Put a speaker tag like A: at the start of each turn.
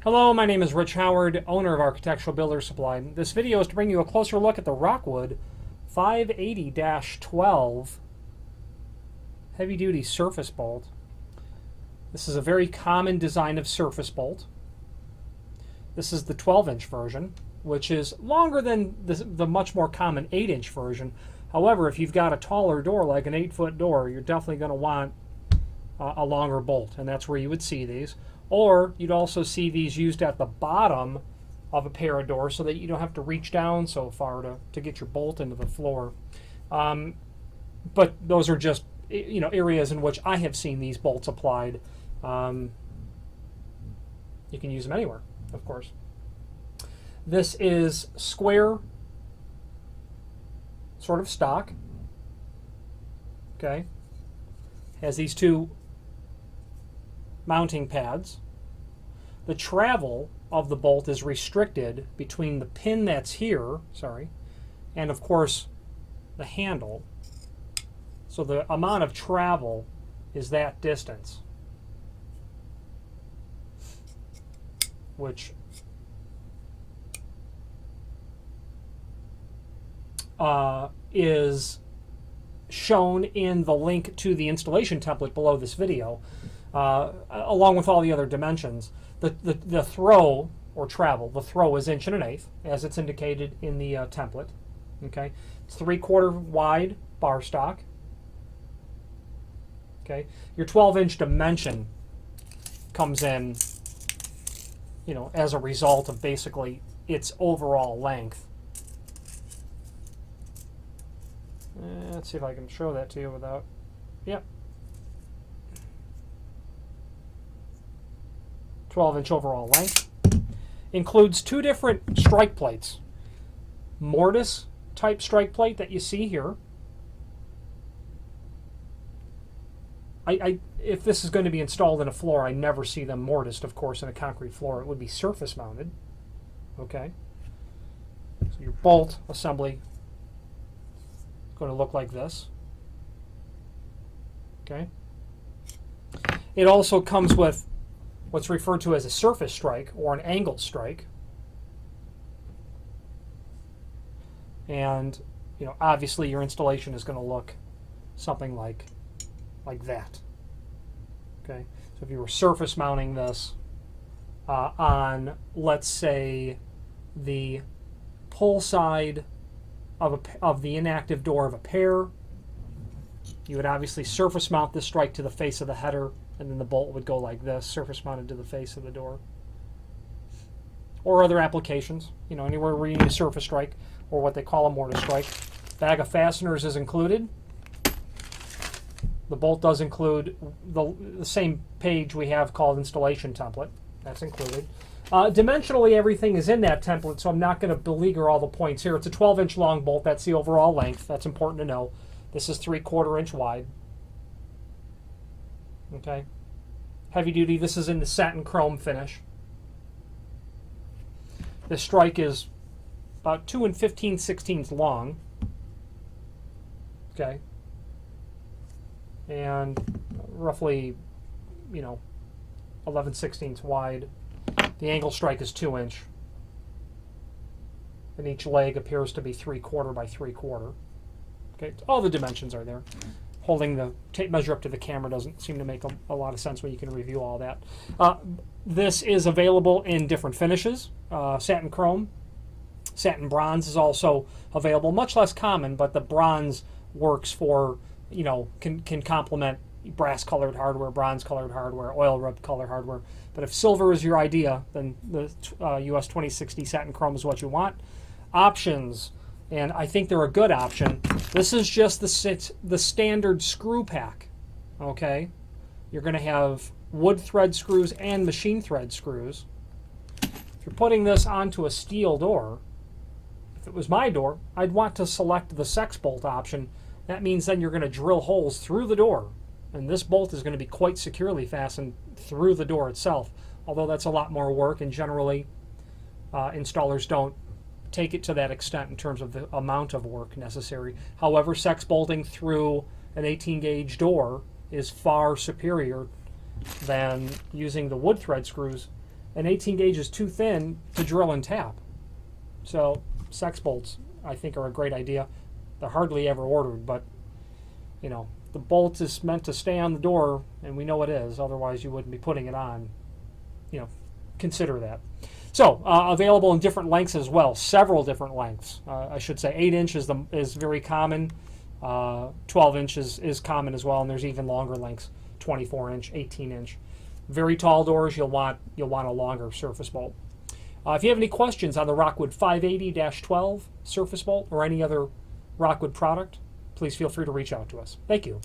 A: Hello, my name is Rich Howard, owner of Architectural Builder Supply. This video is to bring you a closer look at the Rockwood 580-12 heavy-duty surface bolt. This is a very common design of surface bolt. This is the 12-inch version, which is longer than the much more common 8-inch version. However, if you've got a taller door, like an 8-foot door, you're definitely going to want a longer bolt, and that's where you would see these. Or you'd also see these used at the bottom of a pair of doors so that you don't have to reach down so far to get your bolt into the floor. But those are just areas in which I have seen these bolts applied. You can use them anywhere, of course. This is square sort of stock. Okay. Has these two mounting pads. The travel of the bolt is restricted between the pin that's here, and of course the handle. So the amount of travel is that distance, which is shown in the link to the installation template below this video, along with all the other dimensions. The throw or travel, the throw is 1 1/8 inch, as it's indicated in the template. Okay, it's 3/4 wide bar stock. Okay, your 12-inch dimension comes in, as a result of basically its overall length. Let's see if I can show that to you without, yep. 12-inch overall length. Includes two different strike plates. Mortise type strike plate that you see here. If this is going to be installed in a floor, I never see them mortised, of course, in a concrete floor. It would be surface mounted. Okay. So your bolt assembly is going to look like this. Okay. It also comes with what's referred to as a surface strike or an angled strike. And obviously your installation is going to look something like that. Okay, so if you were surface mounting this on, let's say, the pull side of the inactive door of a pair, you would obviously surface mount this strike to the face of the header, and then the bolt would go like this, surface mounted to the face of the door. Or other applications, anywhere where you need a surface strike, or what they call a mortise strike. Bag of fasteners is included. The bolt does include the same page we have called installation template. That's included. Dimensionally, everything is in that template, so I'm not going to beleaguer all the points here. It's a 12-inch long bolt. That's the overall length. That's important to know. This is 3/4 inch wide. Okay. Heavy duty, this is in the satin chrome finish. The strike is about 2 15/16 long. Okay. And roughly, 11/16 wide. The angle strike is 2 inch. And each leg appears to be 3/4 by 3/4. Okay, all the dimensions are there. Holding the tape measure up to the camera doesn't seem to make a lot of sense when you can review all that. This is available in different finishes. Satin chrome. Satin bronze is also available. Much less common, but the bronze works for, can complement brass colored hardware, bronze colored hardware, oil rubbed colored hardware. But if silver is your idea, then the US 2060 satin chrome is what you want. Options, and I think they're a good option. This is just the standard screw pack. Okay, you're going to have wood thread screws and machine thread screws. If you're putting this onto a steel door, if it was my door, I'd want to select the sex bolt option. That means then you're going to drill holes through the door, and this bolt is going to be quite securely fastened through the door itself, although that's a lot more work, and generally installers don't take it to that extent in terms of the amount of work necessary. However, sex bolting through an 18-gauge door is far superior than using the wood thread screws an 18 gauge is too thin to drill and tap. So sex bolts, I think, are a great idea. They're hardly ever ordered, but you know, the bolt is meant to stay on the door, and we know it is. Otherwise, you wouldn't be putting it on. You know, consider that. So available in different lengths as well, several different lengths. I should say 8 inch is very common. 12 inches is common as well, and there's even longer lengths, 24 inch, 18 inch. Very tall doors, you'll want a longer surface bolt. If you have any questions on the Rockwood 580-12 surface bolt or any other Rockwood product, please feel free to reach out to us. Thank you.